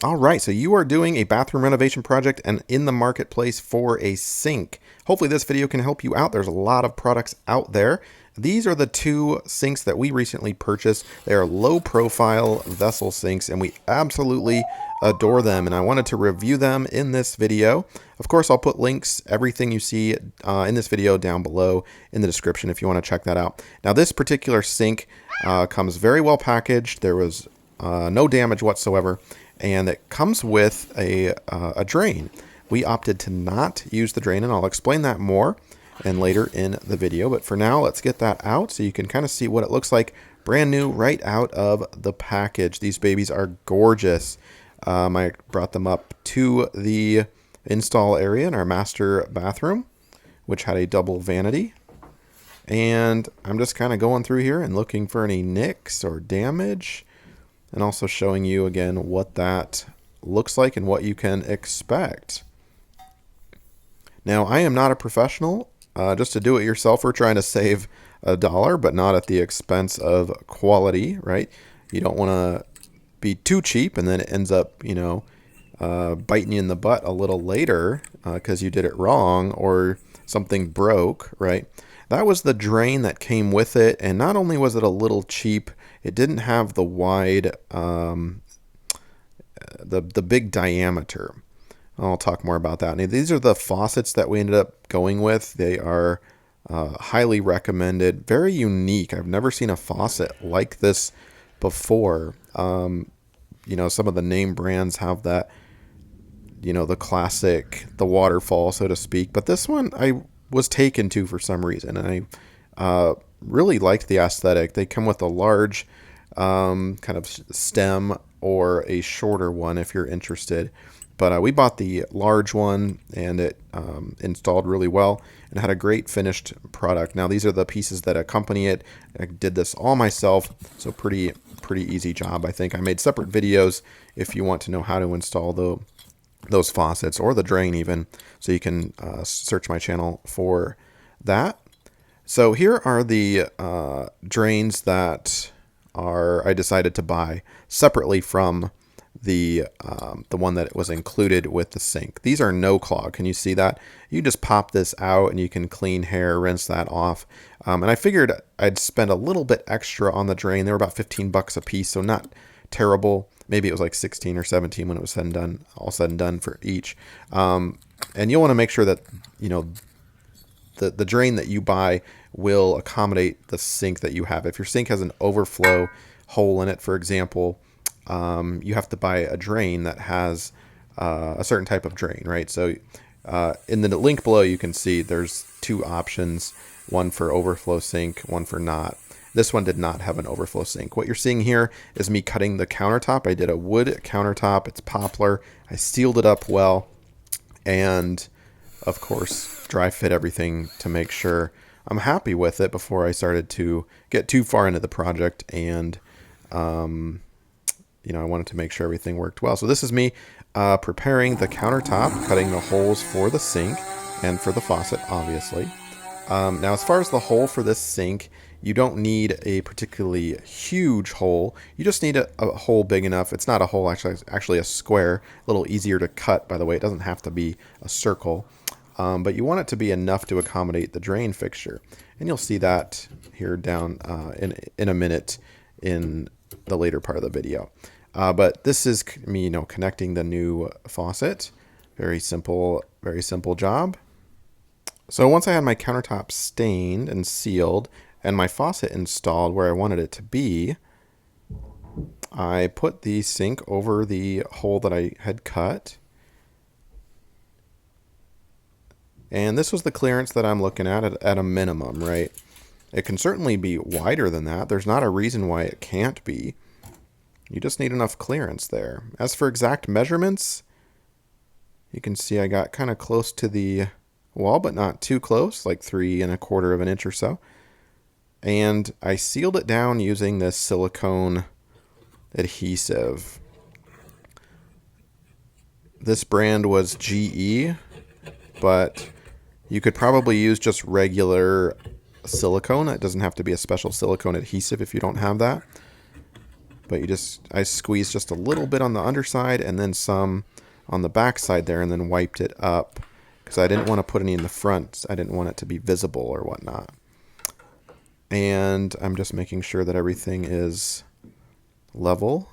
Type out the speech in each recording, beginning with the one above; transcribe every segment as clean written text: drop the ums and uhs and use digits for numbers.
All right, so you are doing a bathroom renovation project and in the marketplace for a sink. Hopefully this video can help you out. There's a lot of products out there. These are the two sinks that we recently purchased. They are low profile vessel sinks and we absolutely adore them, and I wanted to review them in this video. Of course, I'll put links, everything you see in this video down below in the description if you want to check that out. Now this particular sink comes very well packaged. There was no damage whatsoever. And it comes with a drain. We opted to not use the drain, and I'll explain that more and later in the video. But for now, let's get that out so you can kind of see what it looks like brand new right out of the package. These babies are gorgeous. I brought them up to the install area in our master bathroom, which had a double vanity. And I'm just kind of going through here and looking for any nicks or damage, and also showing you again what that looks like and what you can expect. Now, I am not a professional, just a do-it-yourselfer trying to save $1, but not at the expense of quality, right? You don't want to be too cheap and then it ends up, biting you in the butt a little later because you did it wrong or something broke, right? That was the drain that came with it, and not only was it a little cheap, it didn't have the wide, the big diameter. I'll talk more about that. Now, these are the faucets that we ended up going with. They are highly recommended, very unique. I've never seen a faucet like this before. Some of the name brands have that, the classic, the waterfall, so to speak. But this one I was taken to for some reason, and I really liked the aesthetic. They come with a large kind of stem or a shorter one if you're interested. But we bought the large one, and it installed really well and had a great finished product. Now these are the pieces that accompany it. I did this all myself, so pretty easy job. I think I made separate videos if you want to know how to install those faucets or the drain even, so you can search my channel for that. So here are the drains that I decided to buy separately from the one that was included with the sink. These are no-clog. Can you see that? You just pop this out and you can clean hair, rinse that off. And I figured I'd spend a little bit extra on the drain. They were about 15 bucks a piece, so not terrible. Maybe it was like 16 or 17 when it was said and done, all said and done for each. And you'll want to make sure that, the drain that you buy will accommodate the sink that you have. If your sink has an overflow hole in it, for example, you have to buy a drain that has a certain type of drain, right? So in the link below, you can see there's two options, one for overflow sink, one for not. This one did not have an overflow sink. What you're seeing here is me cutting the countertop. I did a wood countertop. It's poplar. I sealed it up well, and of course, dry fit everything to make sure I'm happy with it before I started to get too far into the project. And, I wanted to make sure everything worked well. So this is me preparing the countertop, cutting the holes for the sink and for the faucet, obviously. Now, as far as the hole for this sink, you don't need a particularly huge hole. You just need a hole big enough. It's not a hole, actually a square, a little easier to cut, by the way. It doesn't have to be a circle. But you want it to be enough to accommodate the drain fixture. And you'll see that here down in a minute in the later part of the video. But this is me, connecting the new faucet. Very simple job. So once I had my countertop stained and sealed and my faucet installed where I wanted it to be, I put the sink over the hole that I had cut. And this was the clearance that I'm looking at a minimum, right? It can certainly be wider than that. There's not a reason why it can't be. You just need enough clearance there. As for exact measurements, you can see I got kind of close to the wall, but not too close, like 3¼ of an inch or so. And I sealed it down using this silicone adhesive. This brand was GE, but you could probably use just regular silicone. It doesn't have to be a special silicone adhesive if you don't have that. but I squeezed just a little bit on the underside and then some on the back side there, and then wiped it up because I didn't want to put any in the front. I didn't want it to be visible or whatnot. And I'm just making sure that everything is level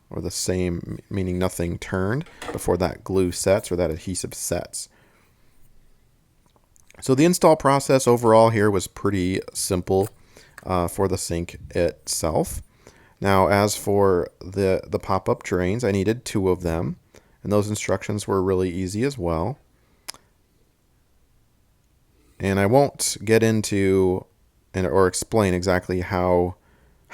or the same, meaning nothing turned before that glue sets or that adhesive sets. So the install process overall here was pretty simple for the sink itself. Now, as for the pop-up drains, I needed 2 of them, and those instructions were really easy as well. And I won't get into or explain exactly how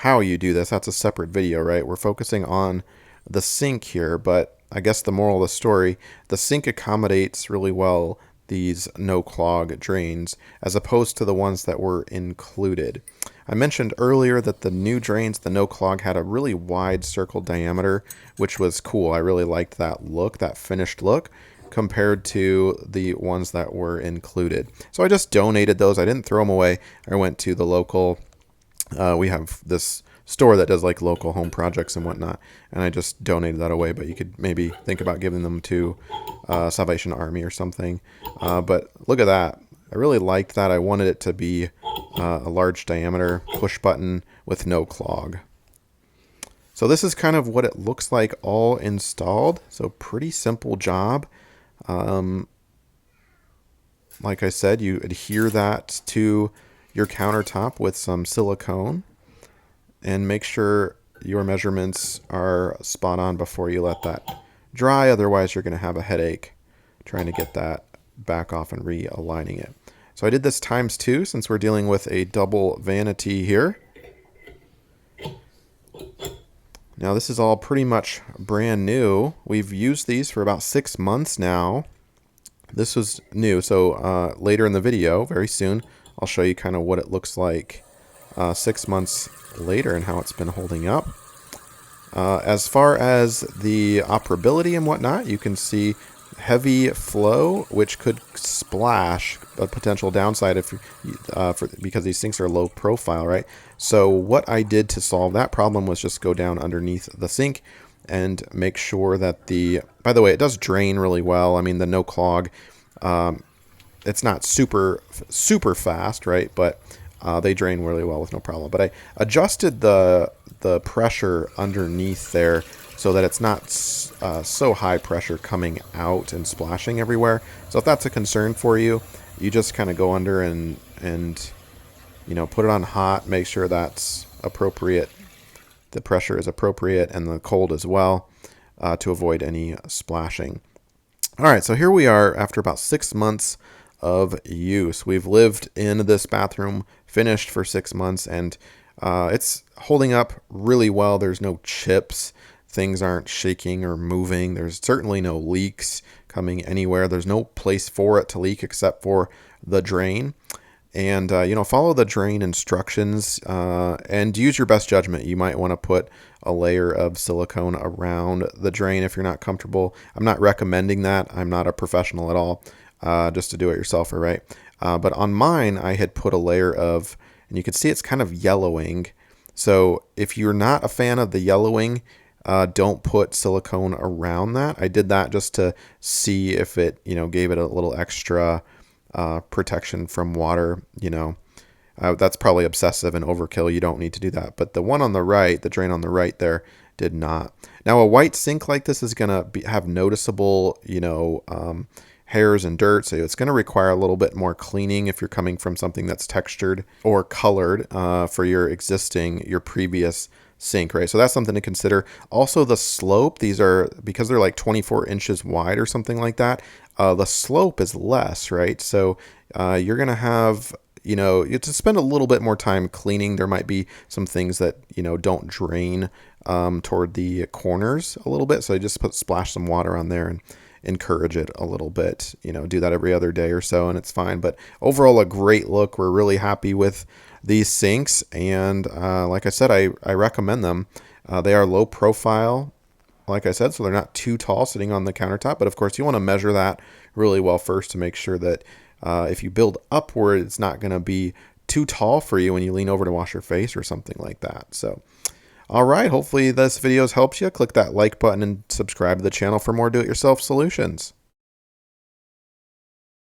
you do this. That's a separate video, right? We're focusing on the sink here, but I guess the moral of the story, the sink accommodates really well these no-clog drains as opposed to the ones that were included. I mentioned earlier that the new drains, the no-clog, had a really wide circle diameter, which was cool. I really liked that look, that finished look, compared to the ones that were included. So I just donated those. I didn't throw them away. I went to the local, we have this store that does like local home projects and whatnot, and I just donated that away. But you could maybe think about giving them to Salvation Army or something. But look at that. I really liked that. I wanted it to be a large diameter push button with no clog. So this is kind of what it looks like all installed. So pretty simple job. Like I said, you adhere that to your countertop with some silicone and make sure your measurements are spot on before you let that dry. Otherwise, you're going to have a headache trying to get that back off and realigning it. So I did this ×2 since we're dealing with a double vanity here. Now this is all pretty much brand new. We've used these for about 6 months now. This was new, so later in the video, very soon, I'll show you kind of what it looks like 6 months later and how it's been holding up. As far as the operability and whatnot, you can see heavy flow, which could splash, a potential downside because these sinks are low profile, right? So what I did to solve that problem was just go down underneath the sink and make sure that by the way, it does drain really well. I mean, the no clog, it's not super fast, right? But they drain really well with no problem. But I adjusted the pressure underneath there so that it's not so high pressure coming out and splashing everywhere. So if that's a concern for you, you just kind of go under and put it on hot, make sure that's appropriate. The pressure is appropriate and the cold as well to avoid any splashing. All right, so here we are after about 6 months of use. We've lived in this bathroom, finished for 6 months, and it's holding up really well. There's no chips. Things aren't shaking or moving. There's certainly no leaks coming anywhere. There's no place for it to leak except for the drain. And, follow the drain instructions and use your best judgment. You might want to put a layer of silicone around the drain if you're not comfortable. I'm not recommending that. I'm not a professional at all, just to do it yourself, right? But on mine, I had put a layer of, and you can see it's kind of yellowing. So if you're not a fan of the yellowing, don't put silicone around that. I did that just to see if it, gave it a little extra protection from water. That's probably excessive and overkill. You don't need to do that. But the one on the right, the drain on the right there, did not. Now a white sink like this is going to have noticeable, hairs and dirt. So it's going to require a little bit more cleaning if you're coming from something that's textured or colored for your previous sink, right? So that's something to consider. Also the slope, these are, because they're like 24 inches wide or something like that, the slope is less, right? So you're going to have, you have to spend a little bit more time cleaning. There might be some things that, don't drain toward the corners a little bit. So you just splash some water on there and encourage it a little bit, do that every other day or so and it's fine. But overall, a great look. We're really happy with these sinks. And like I said, I recommend them. They are low profile, like I said, so they're not too tall sitting on the countertop. But of course, you want to measure that really well first to make sure that if you build upward, it's not going to be too tall for you when you lean over to wash your face or something like that. So All right, hopefully this video has helped you. Click that like button and subscribe to the channel for more do-it-yourself solutions.